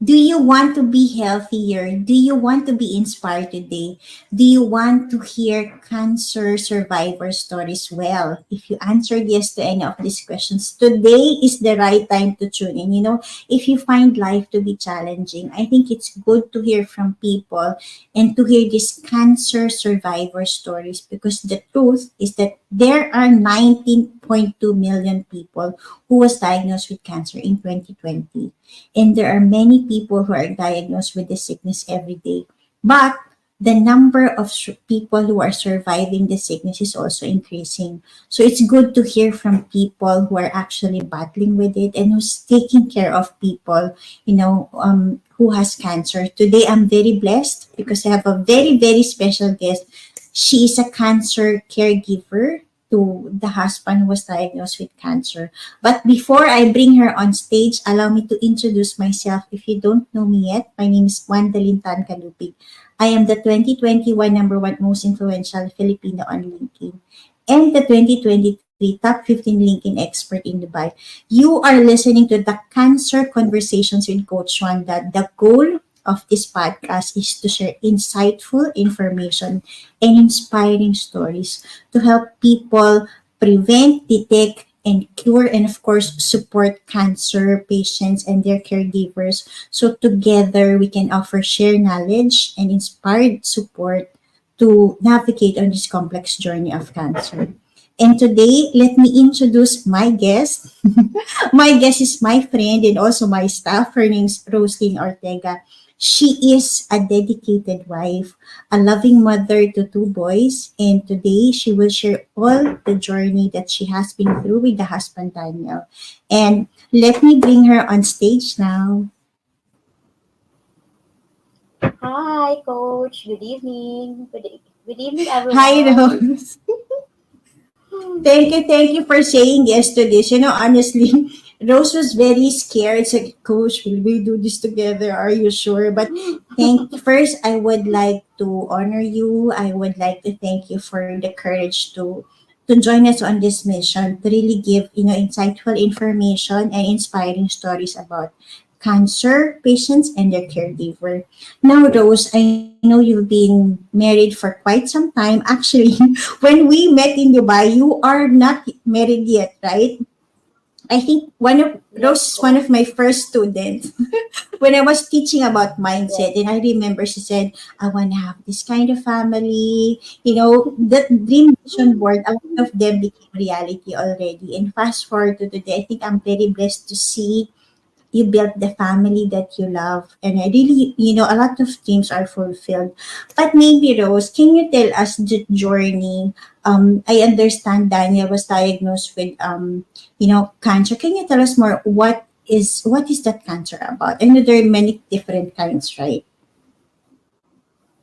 Do you want to be healthier? Do you want to be inspired today? Do you want to hear cancer survivor stories? Well, if you answered yes to any of these questions, today is the right time to tune in. If you find life to be challenging, I think it's good to hear from people and to hear these cancer survivor stories, because the truth is that there are 19.2 million people who was diagnosed with cancer in 2020, and there are many people who are diagnosed with this sickness every day. But the number of people who are surviving the sickness is also increasing. So it's good to hear from people who are actually battling with it and who's taking care of people, who has cancer. Today, I'm very blessed because I have a very, very special guest. She is a cancer caregiver to the husband who was diagnosed with cancer. But before I bring her on stage, allow me to introduce myself. If you don't know me yet, my name is Gwendolyn Tan Kalupig. I am the 2021 number one most influential Filipino on LinkedIn and the 2023 top 15 LinkedIn expert in Dubai. You are listening to the Cancer Conversations with Coach Wanda. The goal of this podcast is to share insightful information and inspiring stories to help people prevent, detect, and cure, and of course support cancer patients and their caregivers. So together we can offer shared knowledge and inspired support to navigate on this complex journey of cancer. And today, let me introduce my guest. My guest is my friend and also my staff. Her name is Rosalyn Ortega. She is a dedicated wife, a loving mother to two boys, and today she will share all the journey that she has been through with the husband Daniel. And let me bring her on stage now. Hi, Coach. Good evening. Good evening, Hi, everyone. Rose. Thank you for saying yes to this. Honestly, Rose was very scared. It's like, Coach, will we do this together? Are you sure? But first, I would like to honor you. I would like to thank you for the courage to join us on this mission to really give insightful information and inspiring stories about cancer patients and their caregiver. Now, Rose, I know you've been married for quite some time. Actually, when we met in Dubai, you are not married yet, right? I think one of Yes, Rose is one Coach. of my first students when I was teaching about Yes. mindset, and I remember she said, "I want to have this kind of family." That dream vision board, a lot of them became reality already. And fast forward to today, I think I'm very blessed to see you built the family that you love, and I really, a lot of dreams are fulfilled. But maybe, Rose, can you tell us the journey? I understand Daniel was diagnosed with cancer. Can you tell us more? What is that cancer about? I know there are many different kinds, right?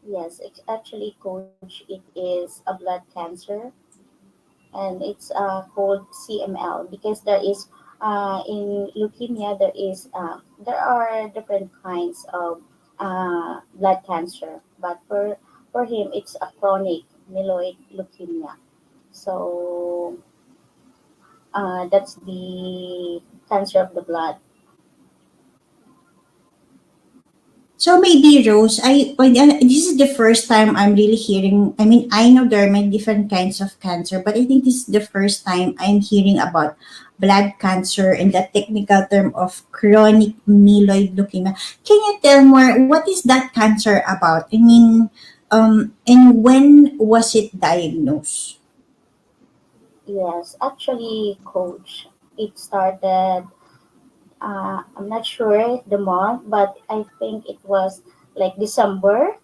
Yes, it's actually, Coach, it is a blood cancer, and it's called CML because there is in leukemia there are different kinds of blood cancer, but for him it's a chronic myeloid leukemia. So that's the cancer of the blood. So maybe Rose, this is the first time I'm really hearing. I mean, I know there are many different kinds of cancer, but I think this is the first time I'm hearing about blood cancer and the technical term of chronic myeloid leukemia. Can you tell more? What is that cancer about? I mean, and when was it diagnosed? Yes, actually, Coach, it started. I'm not sure the month, but I think it was like December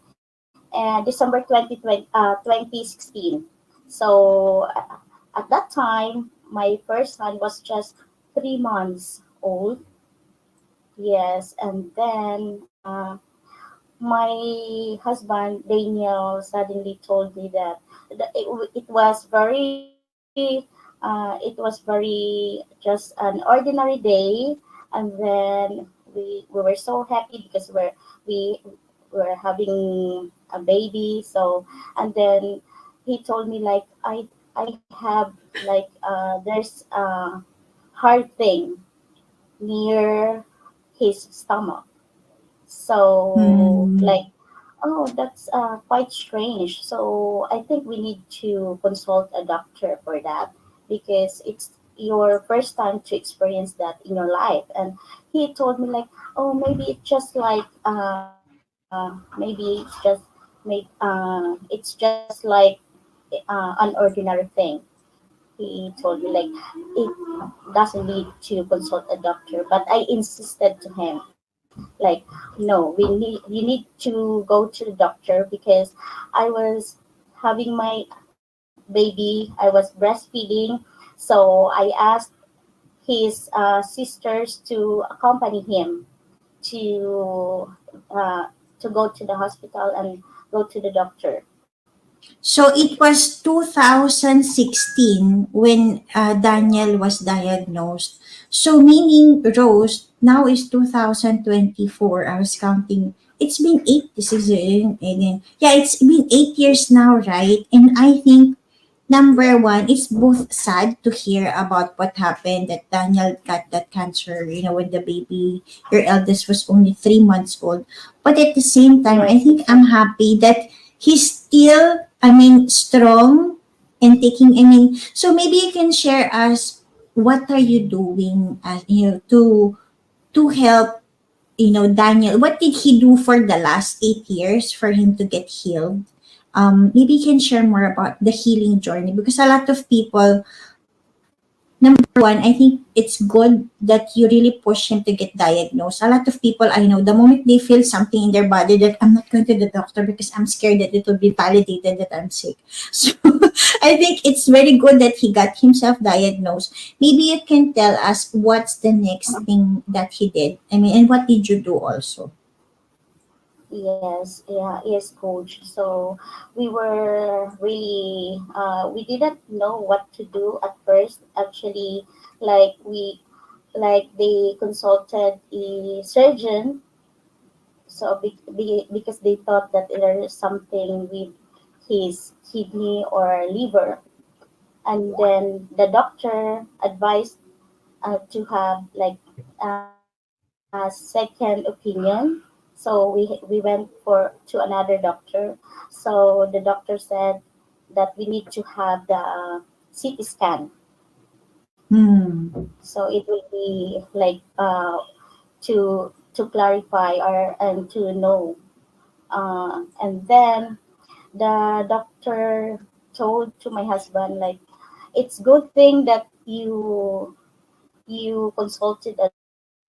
and December 2016. So at that time, my first son was just 3 months old. Yes, and then my husband Daniel suddenly told me that it was very just an ordinary day, and then we were so happy because we were having a baby. So and then he told me like I have like there's a hard thing near his stomach. So Hmm. like, oh, that's quite strange. So I think we need to consult a doctor for that, because it's your first time to experience that in your life. And he told me like, oh, maybe it's just like maybe it's just like an ordinary thing. He told me like it doesn't need to consult a doctor, but I insisted to him like, no, you need to go to the doctor, because I was having my baby, I was breastfeeding. So I asked his sisters to accompany him to uh, to go to the hospital and go to the doctor. So it was 2016 when Daniel was diagnosed. So meaning Rose now is 2024. I was counting. It's been 8. This is it. Yeah, it's been 8 years now, right? And I think number one, it's both sad to hear about what happened that Daniel got that cancer, when the baby, your eldest, was only 3 months old. But at the same time, I Yes, think I'm exactly. happy that he's still, strong and taking, so maybe you can share us what are you doing to help, Daniel. What did he do for the last 8 years for him to get healed? Maybe you can share more about the healing journey, because a lot of people, number one, I think it's good that you really push him to get diagnosed. A lot of people I know, the moment they feel something in their body, that I'm not going to the doctor because I'm scared that it will be validated that I'm sick. So I think it's very good that he got himself diagnosed. Maybe you can tell us what's the next thing that he did. And what did you do also? Yes, yeah, yes, coach. So we were really, we didn't know what to do at first. Actually, like like they consulted a surgeon. So because they thought that there is something with his kidney or liver, and then the doctor advised to have like a second opinion. So we went to another doctor. So the doctor said that we need to have the CT scan. Hmm. So it will be like to clarify or and to know. And then the doctor told to my husband like, it's good thing that you consulted a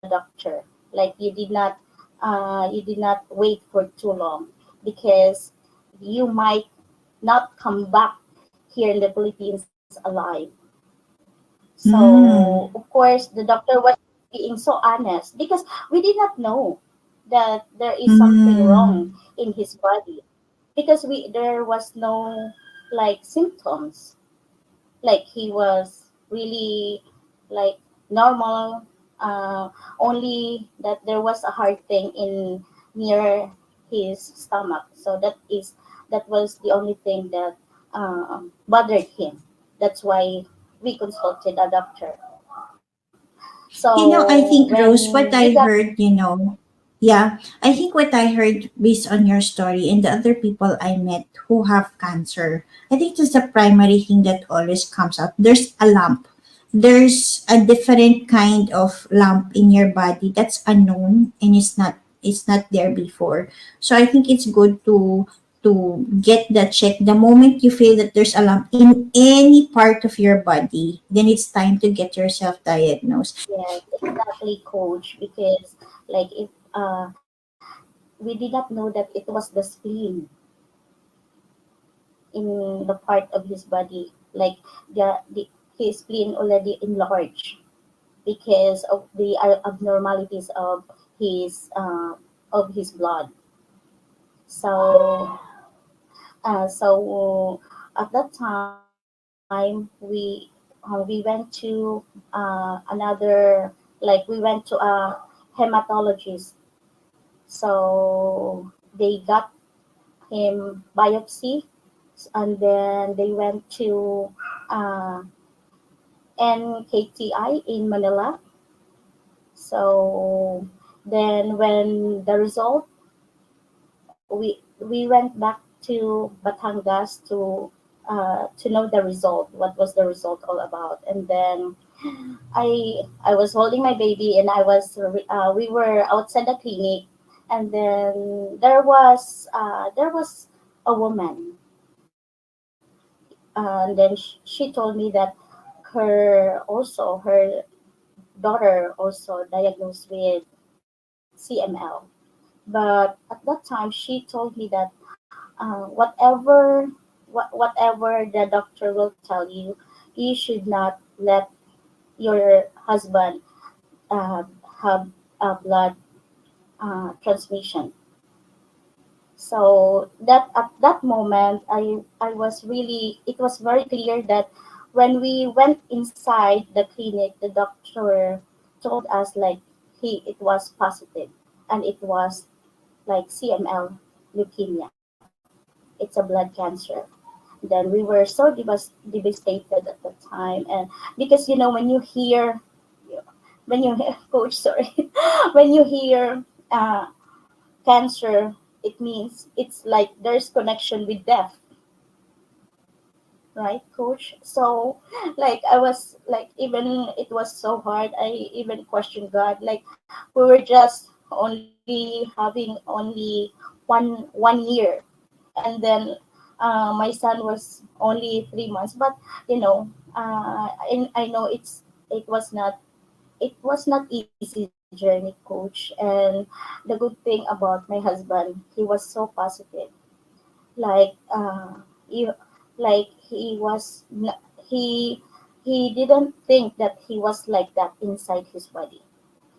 doctor, like you did not wait for too long, because you might not come back here in the Philippines alive. So of Hmm. course the doctor was being so honest, because we did not know that there is something wrong Hmm. in his body, because we there was no like symptoms, like he was really like normal, only that there was a hard thing in near his stomach. So that was the only thing that bothered him. That's why we consulted a doctor. So I think, when Rose, what we got I heard, yeah, I think what I heard based on your story and the other people I met who have cancer, I think that's the primary thing that always comes out. There's a lump. There's a different kind of lump in your body that's unknown and it's not there before. So I think it's good to get that check. The moment you feel that there's a lump in any part of your body, then it's time to get yourself diagnosed. yes, exactly, coach, because like if we did not know that it was the spleen in the part of his body, like the his spleen already enlarged because of the abnormalities of his blood. So so at that time we went to another, like we went to a hematologist. So they got him biopsy, and then they went to uh, NKTI in Manila. So Then when the result, we went back to Batangas to know the result, what was the result all about. And then I was holding my baby, and we were outside the clinic, and then there was a woman, and then she told me that her daughter also diagnosed with CML. But at that time, she told me that whatever the doctor will tell you, you should not let your husband uh, have a blood transmission. So that at that moment, I was really, it was very clear that when we went inside the clinic, the doctor told us like it was positive, and it was like CML leukemia. It's a blood cancer. Then we were so devastated at the time, and because when you hear, when you coach, sorry, when you hear cancer, it means it's like there's connection with death, right, coach? So like I was like, even it was so hard, I even questioned God. Like we were just only having only one year, and then my son was only 3 months. But I know it was not easy journey, coach. And the good thing about my husband, he was so positive. Like he was he didn't think that he was like that inside his body.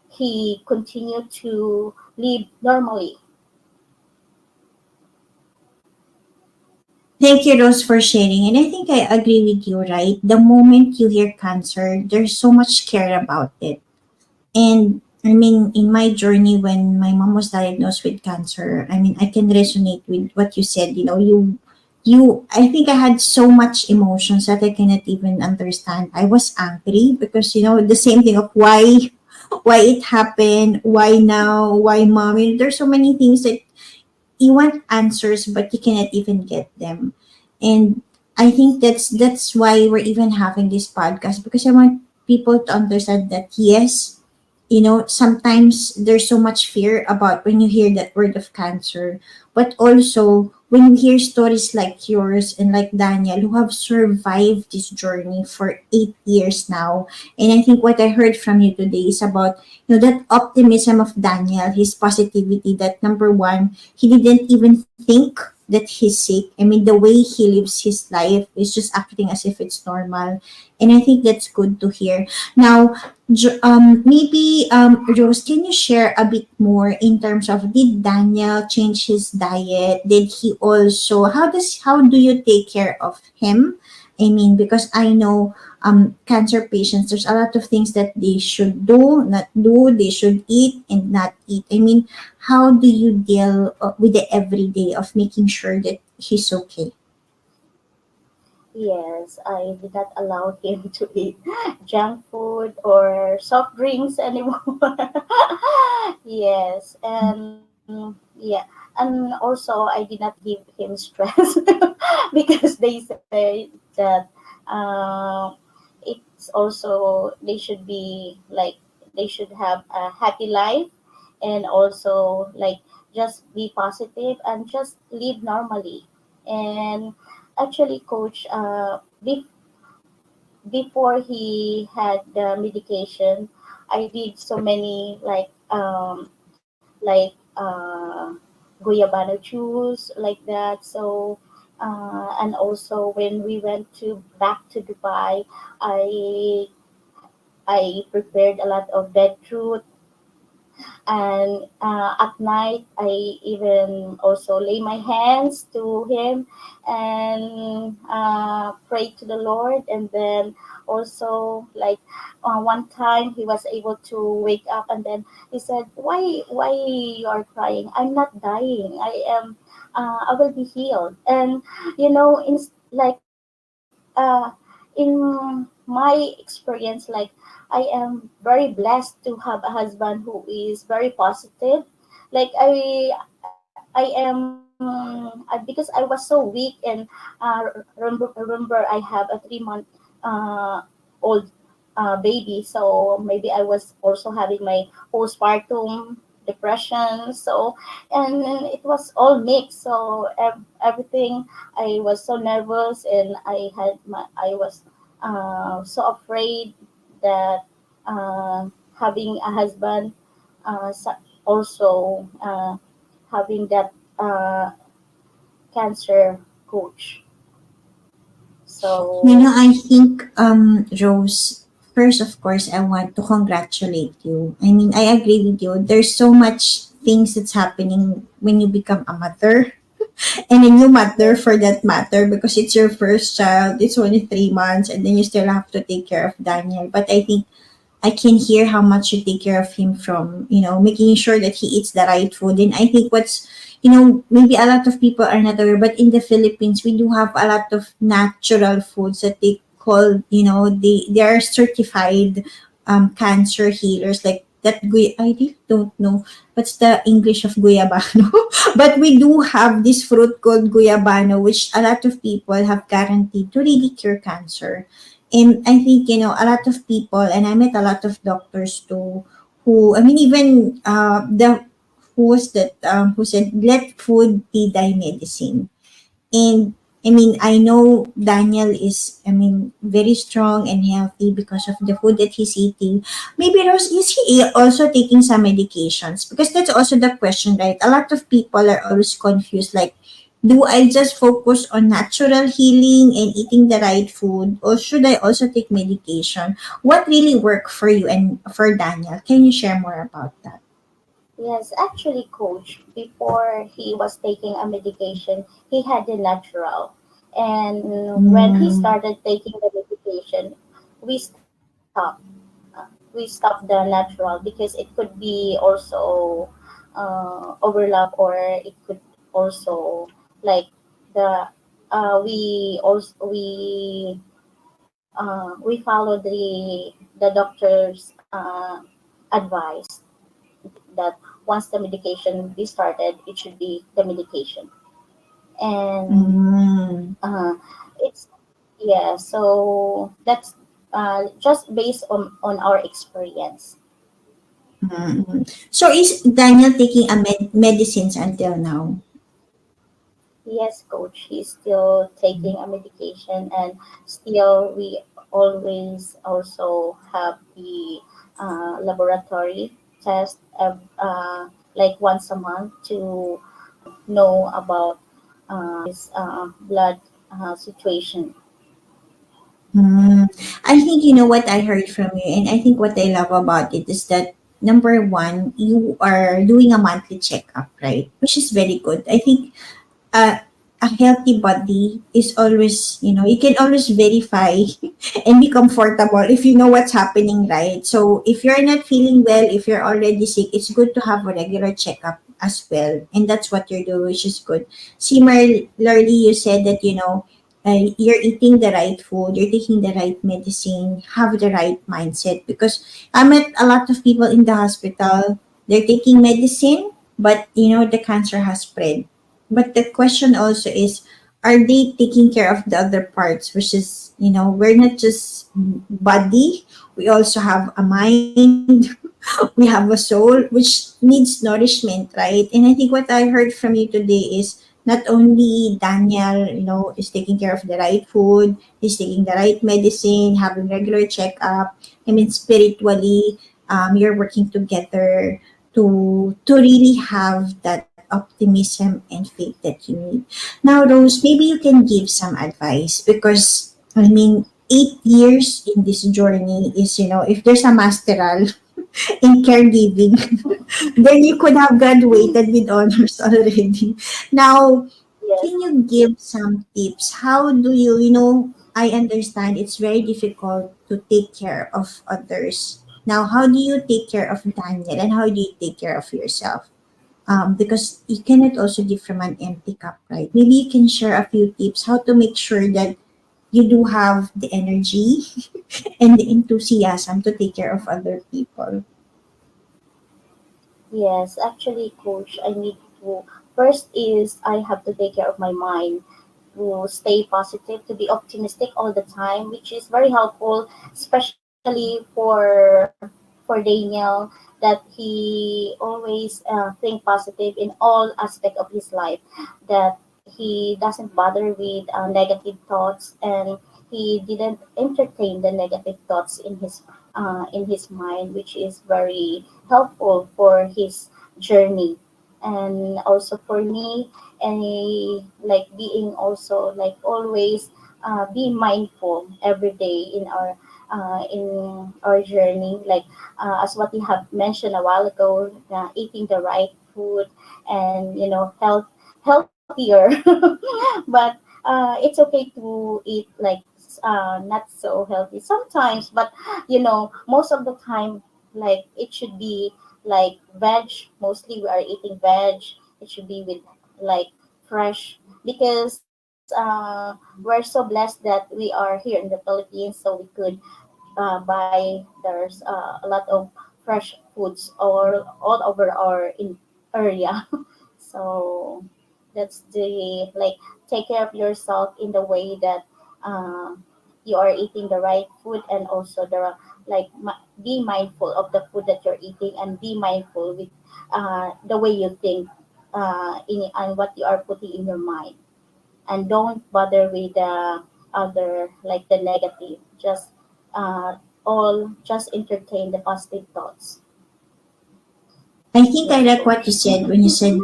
He continued to live normally. Thank you, Rose, for sharing. And I think I agree with you, right? The moment you hear cancer, there's so much care about it. And I mean, in my journey, when my mom was diagnosed with cancer, I mean, I can resonate with what you said. I think I had so much emotions that I cannot even understand. I was angry because, the same thing of why it happened, why now, why mom. There's so many things that you want answers but you cannot even get them. And I think that's why we're even having this podcast, because I want people to understand that yes, sometimes there's so much fear about when you hear that word of cancer, but also when you hear stories like yours and like Daniel, who have survived this journey for 8 years now. And I think what I heard from you today is about, that optimism of Daniel, his positivity, that number one, he didn't even think that he's sick. I mean, the way he lives his life is just acting as if it's normal. And I think that's good to hear. Now, maybe, Rose, can you share a bit more in terms of, did Daniel change his diet? Did he also, how do you take care of him? I mean, because I know cancer patients, there's a lot of things that they should do, not do, they should eat and not eat. I mean, how do you deal with the everyday of making sure that he's okay? Yes, I did not allow him to eat junk food or soft drinks anymore. Yes, and yeah, and also I did not give him stress because they say that uh, it's also they should be like they should have a happy life, and also like just be positive and just live normally. And actually, coach, before he had the medication, I did so many like guayabano juice like that. So and also when we went to back to Dubai, I I prepared a lot of beetroot, and at night I even also lay my hands to him and pray to the Lord. And then also like one time he was able to wake up, and then he said, why you are crying? I'm not dying, I will be healed. And in like in my experience, like I am very blessed to have a husband who is very positive. Like I am because I was so weak, and remember I have a 3 month uh, old baby, so maybe I was also having my postpartum depression. So, and it was all mixed. So everything, I was so nervous, and I was so afraid that uh, having a husband, also having that cancer coach. So I think, Rose, first, of course, I want to congratulate you. I mean, I agree with you. There's so much things that's happening when you become a mother and a new mother yes, for that matter, because it's your first child. It's only 3 months, and then you still have to take care of Daniel. But I think I can hear how much you take care of him, from, making sure that he eats the right food. And I think what's, maybe a lot of people are not aware, but in the Philippines, we do have a lot of natural foods that they call, they are certified cancer healers, like that. I really don't know what's the English of guyabano, but we do have this fruit called guyabano, which a lot of people have guaranteed to really cure cancer. And I think, a lot of people, and I met a lot of doctors too, who, I mean, even who was that, who said, let food be thy medicine. And I mean, I know Daniel is, I mean, very strong and healthy because of the food that he's eating. Maybe, Rose, is he also taking some medications? Because that's also the question, right? A lot of people are always confused. Like, do I just focus on natural healing and eating the right food, or should I also take medication? What really worked for you and for Daniel? Can you share more about that? yes, actually, coach, before he was taking a medication, he had the natural. And when he Mm, started taking the medication, we stopped. We stopped the natural because it could be also overlap, or it could also like the we follow the doctor's advice that once the medication be started, it should be the medication. And mm, uh, it's yeah, so that's just based on our experience. mm. So is Daniel taking a medicines until now? Yes, coach, he's still taking a medication, and still we always also have the laboratory test like once a month to know about his blood situation. Hmm. I think, what I heard from you, and I think what I love about it is that, number one, you are doing a monthly checkup, right? Which is very good. I think uh, a healthy body is always, you can always verify and be comfortable if you know what's happening, right? So if you're not feeling well, if you're already sick, it's good to have a regular checkup as well. And that's what you're doing, which is good. Similarly, you said that, you're eating the right food, you're taking the right medicine, have the right mindset. Because I met a lot of people in the hospital, they're taking medicine, but, the cancer has spread. But the question also is, are they taking care of the other parts, which is, we're not just body, we also have a mind, we have a soul, which needs nourishment, right? And I think what I heard from you today is, not only Daniel, is taking care of the right food, he's taking the right medicine, having regular checkup. I mean, spiritually, you're working together to really have that optimism and faith that you need. Now, Rose, maybe you can give some advice, because I mean, 8 years in this journey is, if there's a masteral in caregiving, then you could have graduated with honors already. Now, Yes, can you give some tips? How do you, I understand it's very difficult to take care of others. Now, how do you take care of Daniel, and how do you take care of yourself? Because you cannot also give from an empty cup, right? Maybe you can share a few tips how to make sure that you do have the energy and the enthusiasm to take care of other people. Yes, actually, coach, I need to first is I have to take care of my mind to stay positive, to be optimistic all the time, which is very helpful, especially for Daniel, that he always think positive in all aspect of his life, that he doesn't bother with negative thoughts, and he didn't entertain the negative thoughts in his mind, which is very helpful for his journey. And also for me, and like being also like always be mindful every day in our journey, like as what you have mentioned a while ago, eating the right food, and healthier. But it's okay to eat like not so healthy sometimes, but most of the time, like it should be like veg. Mostly we are eating veg. It should be with like fresh, because we're so blessed that we are here in the Philippines, so we could buy there's a lot of fresh foods all over our in area. So that's the like take care of yourself in the way that uh, you are eating the right food, and also be mindful of the food that you're eating, and be mindful with the way you think and what you are putting in your mind, and don't bother with the other like the negative, just uh, all just entertain the positive thoughts. I think I Yes, like what you coach. said when you said,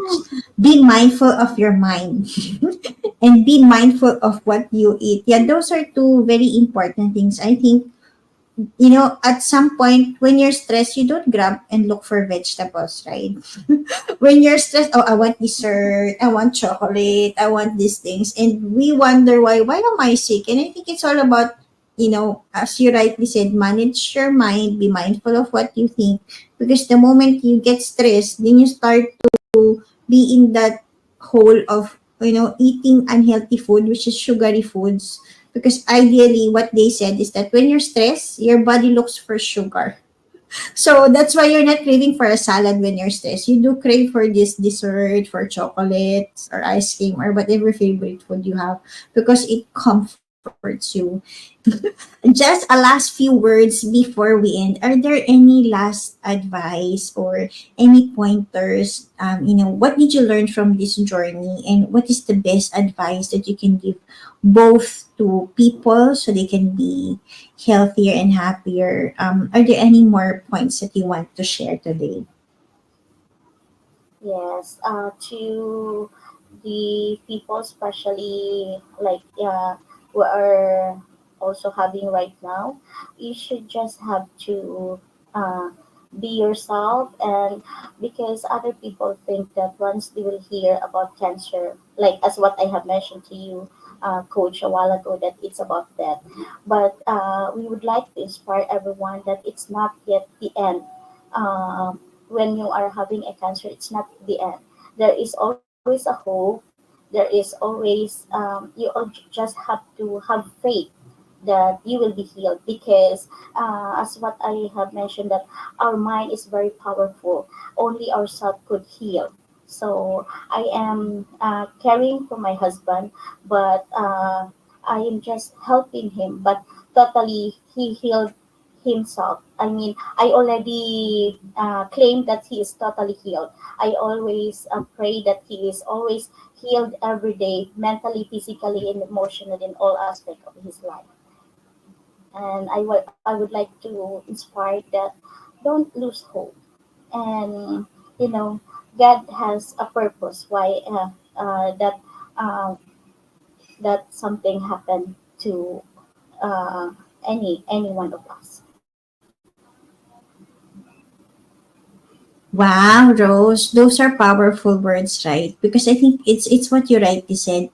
be mindful of your mind and be mindful of what you eat. Yeah, those are two very important things. I think, at some point when you're stressed, you don't grab and look for vegetables, right? When you're stressed, oh, I want dessert, I want chocolate, I want these things. And we wonder why am I sick? And I think it's all about, as you rightly said, manage your mind, be mindful of what you think. Because the moment you get stressed, then you start to be in that hole of, eating unhealthy food, which is sugary foods. Because ideally, what they said is that when you're stressed, your body looks for sugar. So that's why you're not craving for a salad when you're stressed. You do crave for this dessert, for chocolates or ice cream or whatever favorite food you have, because it comforts you. Just a last few words before we end. Are there any last advice or any pointers? What did you learn from this journey, and what is the best advice that you can give both to people so they can be healthier and happier? Are there any more points that you want to share today? Yes, to the people, especially like who are also having right now, you should just have to uh, be yourself, and because other people think that once they will hear about cancer, like as what I have mentioned to you, coach, a while ago, that it's about that. But we would like to inspire everyone that it's not yet the end. Um, when you are having a cancer, it's not the end. There is always a hope. There is always just have to have faith that you will be healed, because as what I have mentioned, that our mind is very powerful. Only ourselves could heal. So I am caring for my husband, but I am just helping him, but totally he healed himself. I mean, I already claim that he is totally healed. I always pray that he is always healed every day, mentally, physically, and emotionally, in all aspects of his life. And I would like to inspire that don't lose hope. And you know, God has a purpose why uh, that something happened to uh, any one of us. Wow, Rose, those are powerful words, right? Because I think it's what you rightly said.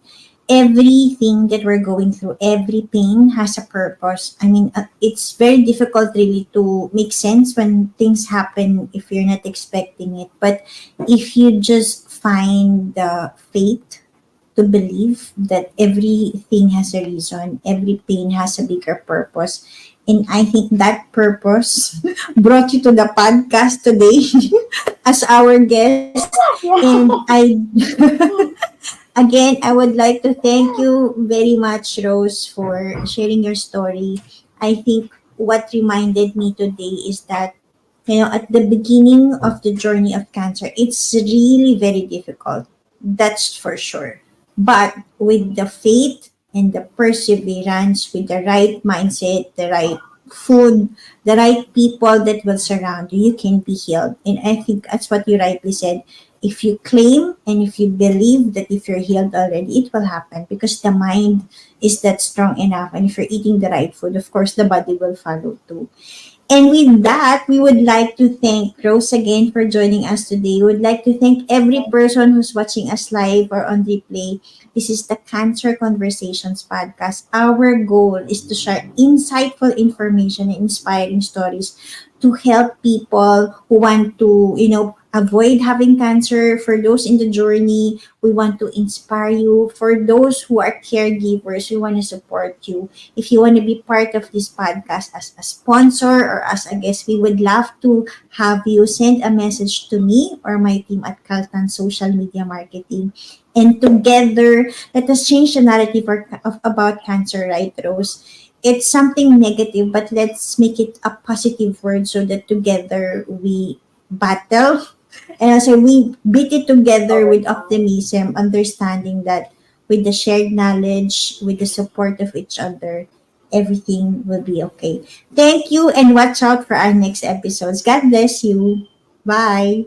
Everything that we're going through, every pain has a purpose. I mean, it's very difficult really to make sense when things happen if you're not expecting it. But if you just find the faith to believe that everything has a reason, every pain has a bigger purpose. And I think that purpose brought you to the podcast today as our guest. And Yeah. again, I would like to thank you very much, Rose, for sharing your story. I think what reminded me today is that, at the beginning of the journey of cancer, it's really very difficult. That's for sure. But with the faith and the perseverance, with the right mindset, the right food, the right people that will surround you, you can be healed. And I think that's what you rightly said. If you claim and if you believe that if you're healed already, it will happen because the mind is that strong enough. And if you're eating the right food, of course, the body will follow too. And with that, we would like to thank Rose again for joining us today. We would like to thank every person who's watching us live or on replay. This is the Cancer Conversations podcast. Our goal is to share insightful information and inspiring stories to help people who want to, avoid having cancer. For those in the journey, we want to inspire you. For those who are caregivers, we want to support you. If you want to be part of this podcast as a sponsor or as a guest, we would love to have you send a message to me or my team at Caltan Social Media Marketing. And together, let us change the narrative about cancer, right, Rose? It's something negative, but let's make it a positive word so that together we battle. And also we beat it together with Overcome. optimism, understanding that with the shared knowledge, with the support of each other, everything will be okay. Thank you and watch out for our next episodes. God bless you. Bye.